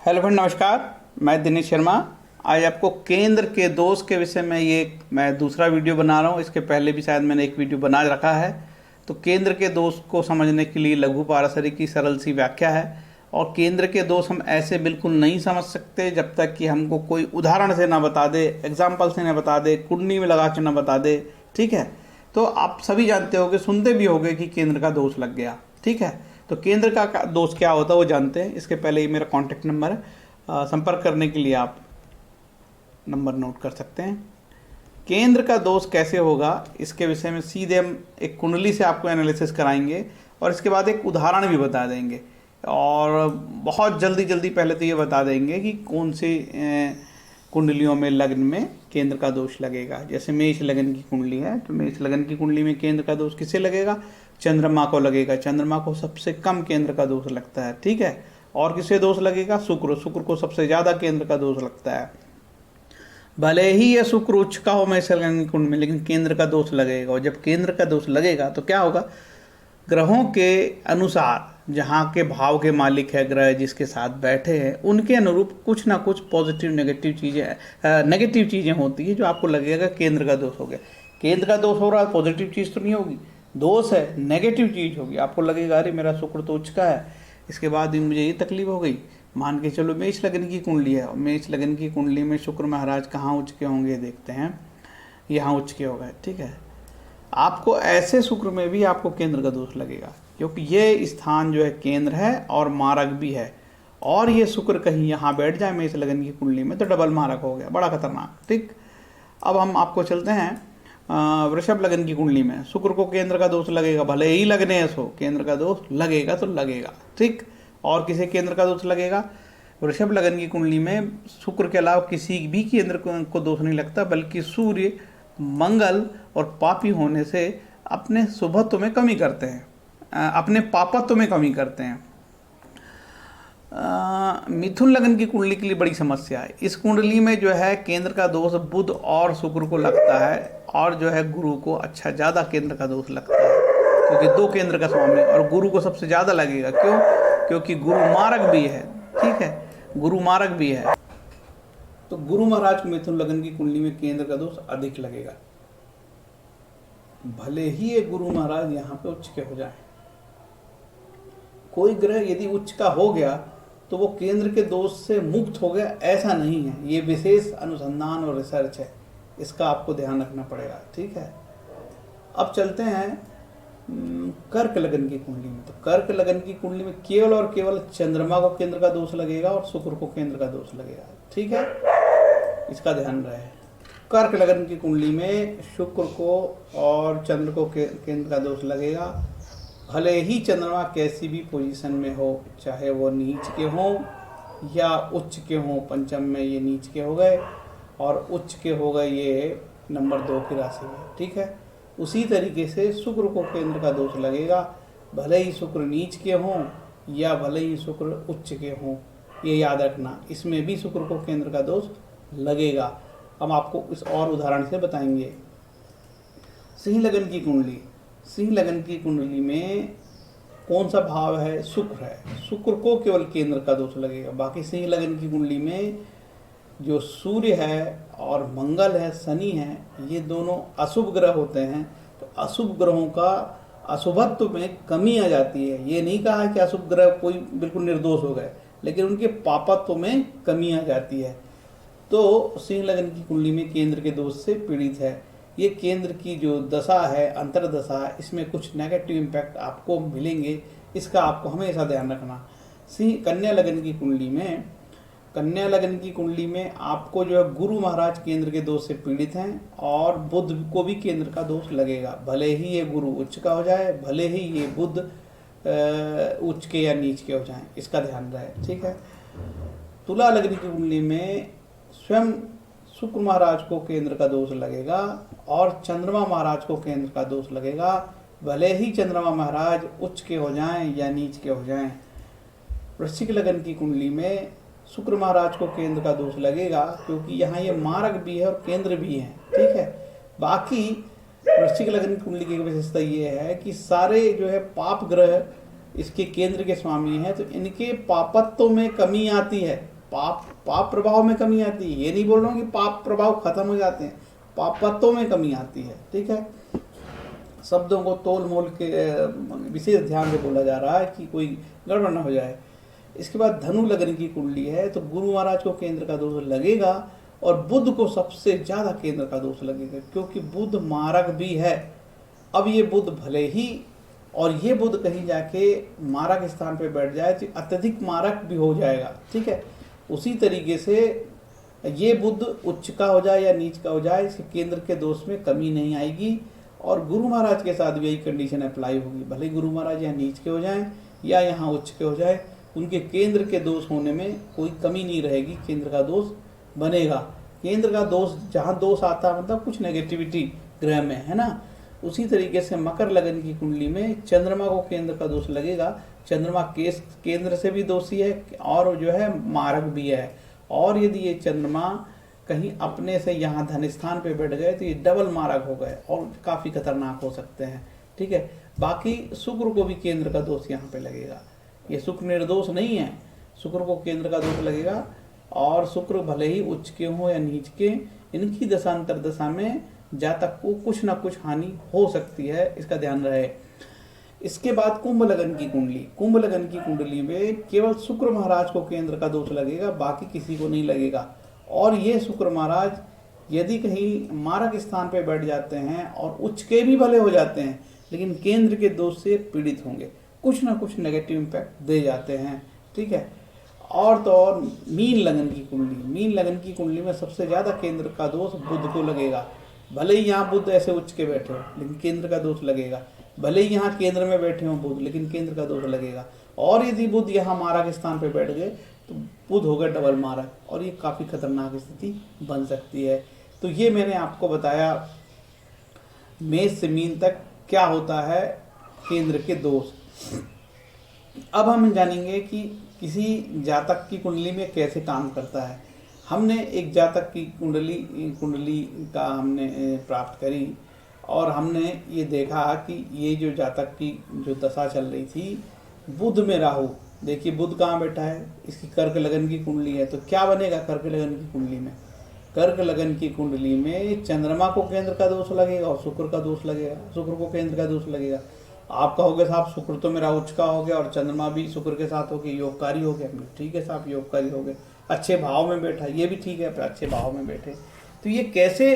Hello friend, नमस्कार। मैं दिनेश शर्मा। आज आपको केंद्र के दोष के विषय में मैं दूसरा वीडियो बना रहा हूँ। इसके पहले भी शायद मैंने एक वीडियो बना रखा है। तो केंद्र के दोष को समझने के लिए लघु पाराशरी की सरल सी व्याख्या है। और केंद्र के दोष हम ऐसे बिल्कुल नहीं समझ सकते जब तक कि हमको कोई उदाहरण से ना बता दे, एग्जाम्पल से ना बता दे, कुंडली में लगा के ना बता दे। ठीक है। तो आप सभी जानते होगे, सुनते भी होगे कि केंद्र का दोष लग गया। ठीक है। तो केंद्र का दोष क्या होता है वो जानते हैं। इसके पहले ही मेरा कॉन्टैक्ट नंबर है, संपर्क करने के लिए आप नंबर नोट कर सकते हैं। केंद्र का दोष कैसे होगा इसके विषय में सीधे हम एक कुंडली से आपको एनालिसिस कराएंगे और इसके बाद एक उदाहरण भी बता देंगे। और बहुत जल्दी पहले तो ये बता देंगे कि कौन सी कुंडलियों में, लग्न में केंद्र का दोष लगेगा। जैसे मेष लगन की कुंडली है तो मेष लगन की कुंडली में केंद्र का दोष किसे लगेगा? चंद्रमा को लगेगा। चंद्रमा को सबसे कम केंद्र का दोष लगता है। ठीक है। और किसे दोष लगेगा? शुक्र को सबसे ज्यादा केंद्र का दोष लगता है। भले ही यह शुक्र उच्च का हो मेष लगन की कुंडली में, लेकिन केंद्र का दोष लगेगा। और जब केंद्र का दोष लगेगा तो क्या होगा? ग्रहों के अनुसार, जहाँ के भाव के मालिक है ग्रह जिसके साथ बैठे हैं, उनके अनुरूप कुछ ना कुछ पॉजिटिव नेगेटिव चीज़ें होती है जो आपको लगेगा केंद्र का दोष हो गया। केंद्र का दोष हो रहा है, पॉजिटिव चीज़ तो नहीं होगी, दोष है, नेगेटिव चीज़ होगी। आपको लगेगा अरे मेरा शुक्र तो उच्च का है, इसके बाद भी मुझे ये तकलीफ हो गई। मान के चलो मेष लगन की कुंडली है और मेष लगन की कुंडली में शुक्र महाराज कहाँ उच्च के होंगे देखते हैं। यहाँ उच्च के हो गए। ठीक है। आपको ऐसे शुक्र में भी आपको केंद्र का दोष लगेगा, क्योंकि ये स्थान जो है केंद्र है और मारक भी है। और ये शुक्र कहीं यहाँ बैठ जाए मेष लगन की कुंडली में तो डबल मारक हो गया, बड़ा खतरनाक। ठीक। अब हम आपको चलते हैं वृषभ लगन की कुंडली में। शुक्र को केंद्र का दोष लगेगा, भले ही लगने सो केंद्र का दोष लगेगा तो लगेगा। ठीक। और किसे केंद्र का दोष लगेगा? वृषभ लगन की कुंडली में शुक्र के अलावा किसी भी केंद्र को दोष नहीं लगता, बल्कि सूर्य, मंगल और पापी होने से अपने शुभत्व में कमी करते हैं, अपने पापत्व में कमी करते हैं। मिथुन लगन की कुंडली के लिए बड़ी समस्या है। इस कुंडली में जो है केंद्र का दोष बुध और शुक्र को लगता है, और जो है गुरु को अच्छा ज़्यादा केंद्र का दोष लगता है, क्योंकि दो केंद्र का स्वामी है और गुरु को सबसे ज़्यादा लगेगा। क्यों? क्योंकि गुरु मारक भी है। ठीक है। गुरु मारक भी है, तो गुरु महाराज को मिथुन लगन की कुंडली में केंद्र का दोष अधिक लगेगा, भले ही ये गुरु महाराज यहाँ पे उच्च के हो जाए। कोई ग्रह यदि उच्च का हो गया तो वो केंद्र के दोष से मुक्त हो गया, ऐसा नहीं है। ये विशेष अनुसंधान और रिसर्च है, इसका आपको ध्यान रखना पड़ेगा। ठीक है। अब चलते हैं कर्क लगन की कुंडली में। तो कर्क लगन की कुंडली में केवल और केवल चंद्रमा को केंद्र का दोष लगेगा और शुक्र को केंद्र का दोष लगेगा। ठीक है। इसका ध्यान रहे। कर्क लगन की कुंडली में शुक्र को और चंद्र को केंद्र का दोष लगेगा, भले ही चंद्रमा कैसी भी पोजीशन में हो, चाहे वो नीच के हों या उच्च के हों। पंचम में ये नीच के हो गए और उच्च के हो गए ये नंबर 2 की राशि में। ठीक है। उसी तरीके से शुक्र को केंद्र का दोष लगेगा, भले ही शुक्र नीच के हों या भले ही शुक्र उच्च के हों। ये याद रखना, इसमें भी शुक्र को केंद्र का दोष लगेगा। हम आपको इस और उदाहरण से बताएंगे। सिंह लगन की कुंडली। सिंह लगन की कुंडली में कौन सा भाव है? शुक्र है। शुक्र को केवल केंद्र का दोष लगेगा। बाकी सिंह लगन की कुंडली में जो सूर्य है और मंगल है, शनि है, ये दोनों अशुभ ग्रह होते हैं। तो अशुभ ग्रहों का अशुभत्व में कमी आ जाती है। ये नहीं कहा कि अशुभ ग्रह कोई बिल्कुल निर्दोष हो गए, लेकिन उनके पापत्व में कमी आ जाती है। तो सिंह लगन की कुंडली में केंद्र के दोष से पीड़ित है। ये केंद्र की जो दशा है, अंतरदशा, इसमें कुछ नेगेटिव इम्पैक्ट आपको मिलेंगे, इसका आपको हमेशा ध्यान रखना। कन्या लगन की कुंडली में, कन्या लगन की कुंडली में आपको जो है गुरु महाराज केंद्र के दोष से पीड़ित हैं और बुध को भी केंद्र का दोष लगेगा, भले ही ये गुरु उच्च का हो जाए, भले ही ये बुध उच्च के या नीच के हो जाए, इसका ध्यान रहे। ठीक है। तुला लगन की कुंडली में स्वयं शुक्र महाराज को केंद्र का दोष लगेगा और चंद्रमा महाराज को केंद्र का दोष लगेगा, भले ही चंद्रमा महाराज उच्च के हो जाएं या नीच के हो जाएं। वृश्चिक लगन की कुंडली में शुक्र महाराज को केंद्र का दोष लगेगा, क्योंकि यहाँ ये मारक भी है और केंद्र भी है। ठीक है। बाकी वृश्चिक लगन की कुंडली की विशेषता ये है कि सारे जो है पाप ग्रह इसके केंद्र के स्वामी हैं, तो इनके पापत्व में कमी आती है। पाप प्रभाव में कमी आती है। ये नहीं बोल रहा हूँ कि पाप प्रभाव खत्म हो जाते हैं, पापत्व में कमी आती है। ठीक है, शब्दों को तोल मोल के विशेष ध्यान से बोला जा रहा है कि कोई गड़बड़ ना हो जाए। इसके बाद धनु लग्न की कुंडली है तो गुरु महाराज को केंद्र का दोष लगेगा और बुध को सबसे ज्यादा केंद्र का दोष लगेगा, क्योंकि बुध मारक भी है। अब ये बुध भले ही, और ये बुध कहीं जाके मारक स्थान पे बैठ जाए तो अत्यधिक मारक भी हो जाएगा। ठीक है, उसी तरीके से ये बुध उच्च का हो जाए या नीच का हो जाए, इसके केंद्र के दोष में कमी नहीं आएगी। और गुरु महाराज के साथ भी यही कंडीशन अप्लाई होगी, भले गुरु महाराज यहाँ नीच के हो जाएं या यहाँ उच्च के हो जाए, उनके केंद्र के दोष होने में कोई कमी नहीं रहेगी, केंद्र का दोष बनेगा। केंद्र का दोष, जहाँ दोष आता है मतलब कुछ नेगेटिविटी ग्रह में है ना। उसी तरीके से मकर लगन की कुंडली में चंद्रमा को केंद्र का दोष लगेगा। चंद्रमा केंद्र से भी दोषी है और जो है मारक भी है। और यदि ये चंद्रमा कहीं अपने से यहाँ धन स्थान पे बैठ गए तो ये डबल मारक हो गए और काफ़ी खतरनाक हो सकते हैं। ठीक है, बाकी शुक्र को भी केंद्र का दोष यहाँ पे लगेगा। ये शुक्र निर्दोष नहीं है, शुक्र को केंद्र का दोष लगेगा। और शुक्र भले ही उच्च के हों या नीच के, इनकी दशा अंतर्दशा में जातक को कुछ ना कुछ हानि हो सकती है, इसका ध्यान रहे। इसके बाद कुंभ लगन की कुंडली, कुंभ लगन की कुंडली में केवल शुक्र महाराज को केंद्र का दोष लगेगा, बाकी किसी को नहीं लगेगा। और ये शुक्र महाराज यदि कहीं मारक स्थान पे बैठ जाते हैं और उच्च के भी भले हो जाते हैं, लेकिन केंद्र के दोष से पीड़ित होंगे, कुछ ना कुछ नेगेटिव इम्पैक्ट दे जाते हैं। ठीक है, और तो और मीन लगन की कुंडली, मीन लगन की कुंडली में सबसे ज़्यादा केंद्र का दोष बुध को लगेगा। भले ही यहाँ बुध ऐसे उच्च के बैठे हो लेकिन केंद्र का दोष लगेगा, भले ही यहाँ केंद्र में बैठे हो बुध लेकिन केंद्र का दोष लगेगा। और यदि बुध यहाँ मारक स्थान पे बैठ गए तो बुध होगा डबल मारक, और ये काफ़ी खतरनाक स्थिति बन सकती है। तो ये मैंने आपको बताया मेष से मीन तक क्या होता है केंद्र के दोष। अब हम जानेंगे कि किसी जातक की कुंडली में कैसे काम करता है। हमने एक जातक की कुंडली का हमने प्राप्त करी और हमने ये देखा कि ये जो जातक की जो दशा चल रही थी, बुध में राहु, देखिए बुध कहाँ बैठा है, इसकी कर्क लगन की कुंडली है। तो क्या बनेगा कर्क लगन की कुंडली में? कर्क लगन की कुंडली में चंद्रमा को केंद्र का दोष लगेगा और शुक्र का दोष लगेगा, शुक्र को केंद्र का दोष लगेगा। आप कहोगे साहब शुक्र तो मेरा उच्च का हो गया और चंद्रमा भी शुक्र के साथ हो गया, योगकारी हो गया। ठीक है साहब, योगकारी हो गए, अच्छे भाव में बैठा, ये भी ठीक है, अच्छे भाव में बैठे। तो ये कैसे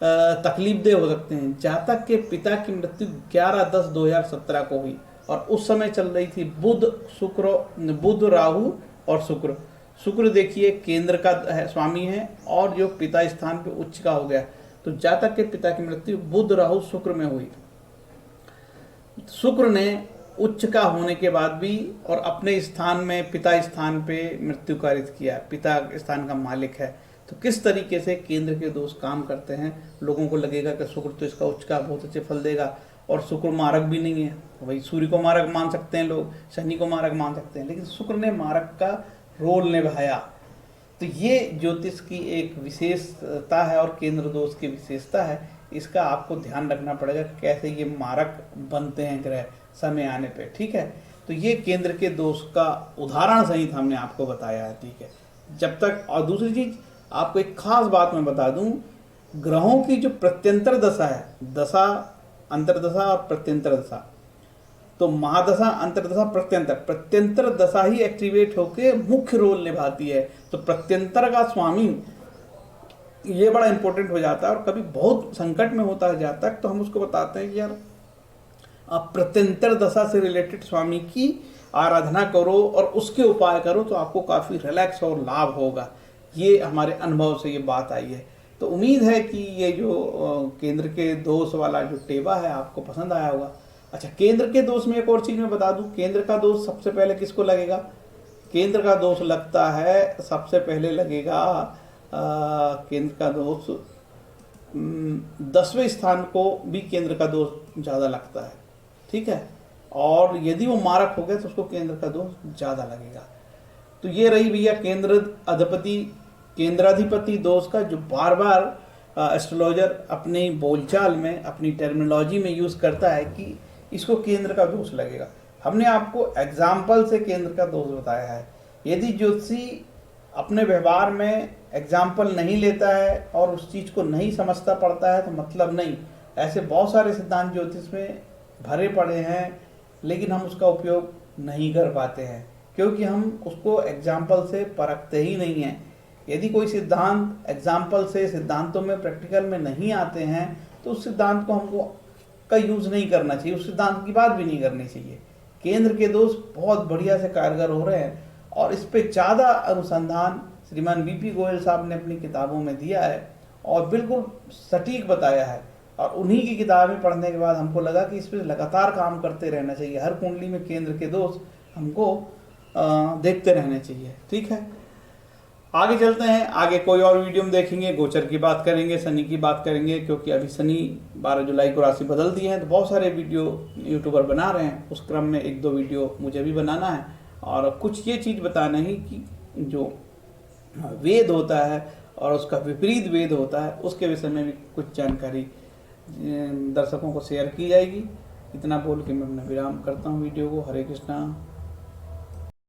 तकलीफदेह हो सकते हैं? जातक के पिता की मृत्यु 11/10/2017 को हुई और उस समय चल रही थी बुध राहु और शुक्र। शुक्र देखिए केंद्र का स्वामी है और जो पिता स्थान पे उच्च का हो गया। तो जातक के पिता की मृत्यु बुध राहु शुक्र में हुई। शुक्र ने उच्च का होने के बाद भी और अपने स्थान में पिता स्थान पे मृत्यु कारित किया, पिता स्थान का मालिक है। तो किस तरीके से केंद्र के दोष काम करते हैं, लोगों को लगेगा कि शुक्र तो इसका उच्च का बहुत अच्छे फल देगा और शुक्र मारक भी नहीं है। वही सूर्य को मारक मान सकते हैं लोग, शनि को मारक मान सकते हैं, लेकिन शुक्र ने मारक का रोल निभाया। तो ये ज्योतिष की एक विशेषता है और केंद्र दोष की विशेषता है। इसका आपको ध्यान रखना पड़ेगा कि कैसे ये मारक बनते हैं ग्रह समय आने पे। ठीक है, तो ये केंद्र के दोष का उदाहरण सहित हमने आपको बताया है। ठीक है, जब तक। और दूसरी चीज आपको एक खास बात मैं बता दूं, ग्रहों की जो प्रत्यंतर दशा है, दशा अंतरदशा और प्रत्यंतर दशा, तो महादशा अंतरदशा प्रत्यंतर दशा ही एक्टिवेट होके मुख्य रोल निभाती है। तो प्रत्यंतर का स्वामी ये बड़ा इंपॉर्टेंट हो जाता है और कभी बहुत संकट में होता है जातक, तो हम उसको बताते हैं कि यार आप प्रत्यंतर दशा से रिलेटेड स्वामी की आराधना करो और उसके उपाय करो तो आपको काफ़ी रिलैक्स और लाभ होगा। ये हमारे अनुभव से ये बात आई है। तो उम्मीद है कि ये जो केंद्र के दोष वाला जो टेबा है आपको पसंद आया होगा। अच्छा, केंद्र के दोष में एक और चीज़ मैं बता दूं, केंद्र का दोष सबसे पहले किसको लगेगा? केंद्र का दोष लगता है, सबसे पहले लगेगा केंद्र का दोष 10वें स्थान को भी केंद्र का दोष ज़्यादा लगता है। ठीक है, और यदि वो मारक हो गया तो उसको केंद्र का दोष ज़्यादा लगेगा। तो ये रही भैया केंद्राधिपति दोष का, जो बार बार एस्ट्रोलॉजर अपनी बोलचाल में, अपनी टर्मिनोलॉजी में यूज़ करता है कि इसको केंद्र का दोष लगेगा। हमने आपको एग्जाम्पल से केंद्र का दोष बताया है। यदि ज्योतिषी अपने व्यवहार में एग्जाम्पल नहीं लेता है और उस चीज़ को नहीं समझता पड़ता है तो मतलब नहीं। ऐसे बहुत सारे सिद्धांत ज्योतिष में भरे पड़े हैं, लेकिन हम उसका उपयोग नहीं कर पाते हैं क्योंकि हम उसको एग्जाम्पल से परखते ही नहीं हैं। यदि कोई सिद्धांत एग्जाम्पल से, सिद्धांतों में, प्रैक्टिकल में नहीं आते हैं तो उस सिद्धांत को हमको का यूज़ नहीं करना चाहिए, उस सिद्धांत की बात भी नहीं करनी चाहिए। केंद्र के दोष बहुत बढ़िया से कारगर हो रहे हैं और इस पे ज़्यादा अनुसंधान श्रीमान बीपी गोयल साहब ने अपनी किताबों में दिया है और बिल्कुल सटीक बताया है। और उन्हीं की किताबें पढ़ने के बाद हमको लगा कि इस पर लगातार काम करते रहना चाहिए। हर कुंडली में केंद्र के दोष हमको देखते रहने चाहिए। ठीक है, आगे चलते हैं। आगे कोई और वीडियो में देखेंगे, गोचर की बात करेंगे, शनि की बात करेंगे, क्योंकि अभी शनि 12 जुलाई को राशि बदल दी है तो बहुत सारे वीडियो यूट्यूबर बना रहे हैं। उस क्रम में 1-2 वीडियो मुझे भी बनाना है और कुछ ये चीज़ बताना है कि जो वेद होता है और उसका विपरीत वेद होता है उसके विषय में भी कुछ जानकारी दर्शकों को शेयर की जाएगी। इतना बोल के मैं अपना विराम करता हूँ वीडियो को। हरे कृष्णा।